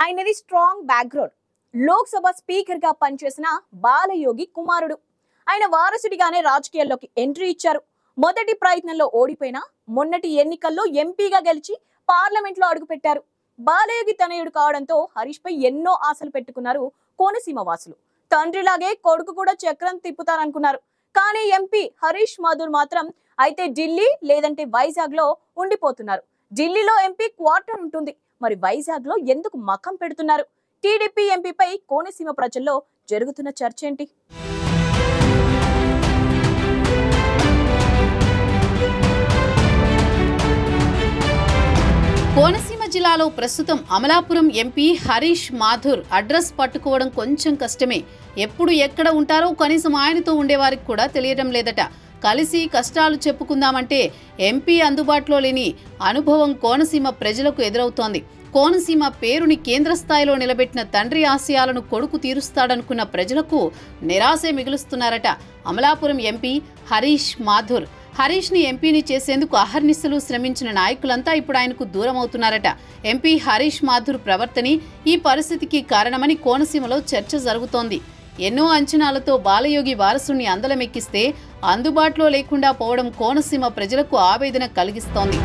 ఆయనది strong background. Lok Sabha speaker గా పనిచేసిన బాలయోగి కుమారుడు. ఆయన వారసుడిగానే రాజకీయాల్లోకి ఎంట్రీ ఇచ్చారు. మొదటి ప్రయత్నంలో ఓడిపోయినా మొన్నటి ఎన్నికల్లో ఎంపీగా గెలిచి పార్లమెంట్ లో అడుగుపెట్టారు. బాలయోగి తనయుడు కావడంతో హరీష్ పై ఎన్నో ఆశలు పెట్టుకున్నారు కోనసీమ వాసులు. తండ్రిలాగే కొడుకు కూడా చక్రం తిప్పుతారనుకున్నారు. కానీ ఎంపీ హరీష్ మాథుర్ మాత్రం అయితే ఢిల్లీ లేదంటే వైజాగ్ లో ఉండిపోతున్నారు. ఢిల్లీలో ఎంపీ క్వార్టర్ ఉంటుంది, మరి వైజాగ్ లో ఎందుకు మకం పెడుతున్నారు? టీడీపీ ఎంపీపై కోనసీమ ప్రజల్లో జరుగుతున్న చర్చ ఏంటి? కోనసీమ జిల్లాలో ప్రస్తుతం అమలాపురం ఎంపీ హరీష్ మాథుర్ అడ్రస్ పట్టుకోవడం కొంచెం కష్టమే. ఎప్పుడు ఎక్కడ ఉంటారో కనీసం ఆయనతో ఉండేవారికి కూడా తెలియడం లేదట. కలిసి కష్టాలు చెప్పుకుందామంటే ఎంపీ అందుబాటులో లేని అనుభవం కోనసీమ ప్రజలకు ఎదురవుతోంది. కోనసీమ పేరుని కేంద్ర స్థాయిలో నిలబెట్టిన తండ్రి ఆశయాలను కొడుకు తీరుస్తాడనుకున్న ప్రజలకు నిరాశే మిగులుస్తున్నారట అమలాపురం ఎంపీ హరీష్ మాథుర్. హరీష్ ని ఎంపీని చేసేందుకు అహర్నిశలు శ్రమించిన నాయకులంతా ఇప్పుడు ఆయనకు దూరం అవుతున్నారట. ఎంపీ హరీష్ మాథుర్ ప్రవర్తనే ఈ పరిస్థితికి కారణమని కోనసీమలో చర్చ జరుగుతోంది. ఎన్నో అంచనాలతో బాలయోగి వారసుని అందలమెక్కిస్తే అందుబాటులో లేకుండా పోవడం కోనసీమ ప్రజలకు ఆవేదన కలిగిస్తోంది.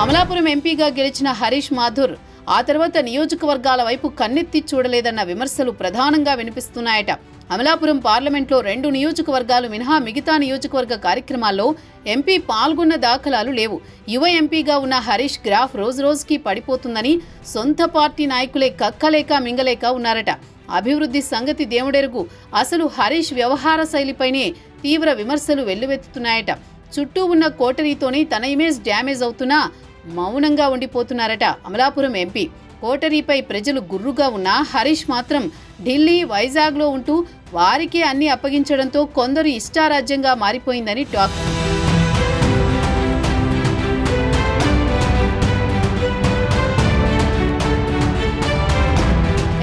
అమలాపురం ఎంపీగా గెలిచిన హరీష్ మాథుర్ ఆ తర్వాత నియోజకవర్గాల వైపు కన్నెత్తి చూడలేదన్న విమర్శలు ప్రధానంగా వినిపిస్తున్నాయట. అమలాపురం పార్లమెంట్లో 2 నియోజకవర్గాలు మినహా మిగతా నియోజకవర్గ కార్యక్రమాల్లో ఎంపీ పాల్గొన్న దాఖలాలు లేవు. యువ ఎంపీగా ఉన్న హరీష్ గ్రాఫ్ రోజురోజుకి పడిపోతుందని సొంత పార్టీ నాయకులే కక్కలేక మింగలేక ఉన్నారట. అభివృద్ధి సంగతి దేవుడెరుగు. అసలు హరీష్ వ్యవహార శైలిపైనే తీవ్ర విమర్శలు వెల్లువెత్తుతున్నాయట. చుట్టూ ఉన్న కోటరీతోనే తన ఇమేజ్ డ్యామేజ్ అవుతున్నా మౌనంగా ఉండిపోతున్నారట అమలాపురం ఎంపీ. కోటరీపై ప్రజలు గుర్రుగా ఉన్నా హరీష్ మాత్రం ఢిల్లీ, వైజాగ్లో ఉంటూ వారికే అన్ని అప్పగించడంతో కొందరు ఇష్టారాజ్యంగా మారిపోయిందని టాక్.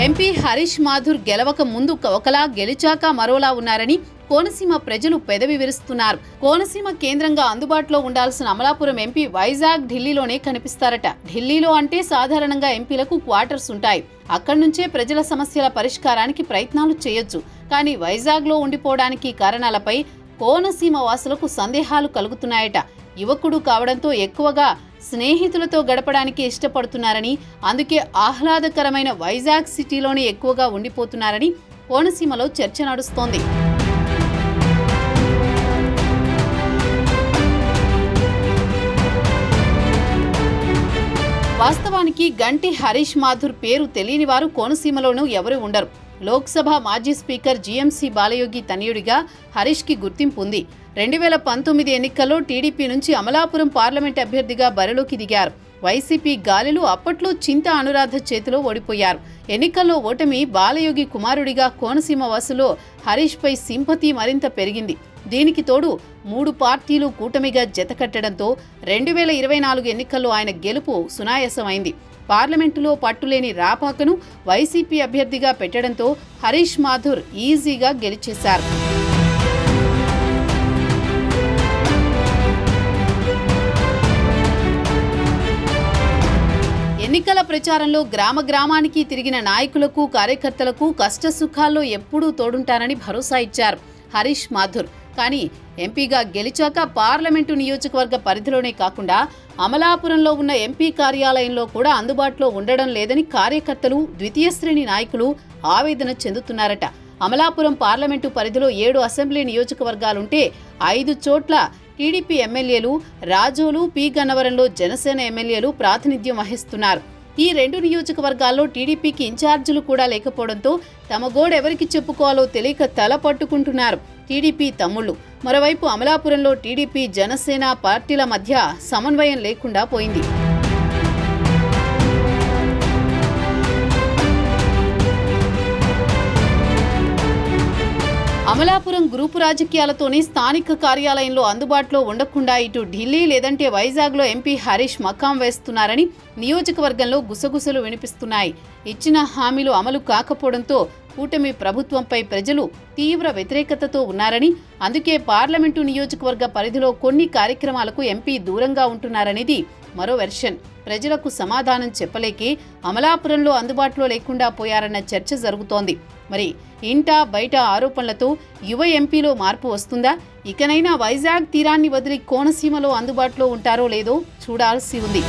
ఎంపీ హరీష్ మాథుర్ గెలవక ముందు ఒకలా గెలిచాక మరోలా ఉన్నారని కోనసీమ ప్రజలు పెదవి విరుస్తున్నారు. కోనసీమ కేంద్రంగా అందుబాటులో ఉండాల్సిన అమలాపురం ఎంపీ వైజాగ్, ఢిల్లీలోనే కనిపిస్తారట. ఢిల్లీలో అంటే సాధారణంగా ఎంపీలకు క్వార్టర్స్ ఉంటాయి. అక్కడి నుంచే ప్రజల సమస్యల పరిష్కారానికి ప్రయత్నాలు చేయొచ్చు. కానీ వైజాగ్లో ఉండిపోవడానికి కారణాలపై కోనసీమ వాసులకు సందేహాలు కలుగుతున్నాయట. యువకుడు కావడంతో ఎక్కువగా స్నేహితులతో గడపడానికి ఇష్టపడుతున్నారని, అందుకే ఆహ్లాదకరమైన వైజాగ్ సిటీలోనే ఎక్కువగా ఉండిపోతున్నారని కోనసీమలో చర్చ నడుస్తోంది. వాస్తవానికి గంటి హరీష్ మాథుర్ పేరు తెలియని వారు కోనసీమలోనూ ఎవరూ ఉండరు. లోక్సభ మాజీ స్పీకర్ జీఎంసీ బాలయోగి తనయుడిగా హరీష్కి గుర్తింపు ఉంది. 2019 ఎన్నికల్లో టీడీపీ నుంచి అమలాపురం పార్లమెంట్ అభ్యర్థిగా బరిలోకి దిగారు. వైసీపీ గాలిలు అప్పట్లో చింత అనురాధ చేతిలో ఓడిపోయారు. ఎన్నికల్లో ఓటమి బాలయోగి కుమారుడిగా కోనసీమ వాసులో హరీష్పై సింపతి మరింత పెరిగింది. దీనికి తోడు 3 పార్టీలు కూటమిగా జతకట్టడంతో 2024 ఎన్నికల్లో ఆయన గెలుపు సునాయాసమైంది. పార్లమెంటులో పట్టులేని రాపాకను వైసీపీ అభ్యర్థిగా పెట్టడంతో హరీష్ మాథుర్ ఈజీగా గెలిచేశారు. ఎన్నికల ప్రచారంలో గ్రామానికి తిరిగిన నాయకులకు, కార్యకర్తలకు కష్టసుఖాల్లో ఎప్పుడూ తోడుంటారని భరోసా ఇచ్చారు హరీష్ మాథుర్. కానీ ఎంపీగా గెలిచాక పార్లమెంటు నియోజకవర్గ పరిధిలోనే కాకుండా అమలాపురంలో ఉన్న ఎంపీ కార్యాలయంలో కూడా అందుబాటులో ఉండడం లేదని కార్యకర్తలు, ద్వితీయ శ్రేణి నాయకులు ఆవేదన చెందుతున్నారట. అమలాపురం పార్లమెంటు పరిధిలో 7 అసెంబ్లీ నియోజకవర్గాలుంటే 5 చోట్ల టీడీపీ ఎమ్మెల్యేలు, రాజోలు, పి గన్నవరంలో జనసేన ఎమ్మెల్యేలు ప్రాతినిధ్యం వహిస్తున్నారు. ఈ 2 నియోజకవర్గాల్లో టీడీపీకి ఇన్ఛార్జీలు కూడా లేకపోవడంతో తమ గోడెవరికి చెప్పుకోవాలో తెలియక తల పట్టుకుంటున్నారు టీడీపీ తమ్ముళ్లు. మరోవైపు అమలాపురంలో టీడీపీ, జనసేన పార్టీల మధ్య సమన్వయం లేకుండా పోయింది. అమలాపురం గ్రూపు రాజకీయాలతోనే స్థానిక కార్యాలయంలో అందుబాటులో ఉండకుండా ఇటు ఢిల్లీ లేదంటే వైజాగ్లో ఎంపీ హరీష్ మకాం వేస్తున్నారని నియోజకవర్గంలో గుసగుసలు వినిపిస్తున్నాయి. ఇచ్చిన హామీలు అమలు కాకపోవడంతో కూటమి ప్రభుత్వంపై ప్రజలు తీవ్ర వ్యతిరేకతతో ఉన్నారని, అందుకే పార్లమెంటు నియోజకవర్గ పరిధిలో కొన్ని కార్యక్రమాలకు ఎంపీ దూరంగా ఉంటున్నారనేది మరో వెర్షన్. ప్రజలకు సమాధానం చెప్పలేకే అమలాపురంలో అందుబాటులో లేకుండా పోయారన్న చర్చ జరుగుతోంది. మరి ఇంట బయట ఆరోపణలతో యువ ఎంపీలో మార్పు వస్తుందా? ఇకనైనా వైజాగ్ తీరాన్ని వదిలి కోనసీమలో అందుబాటులో ఉంటారో లేదో చూడాల్సి ఉంది.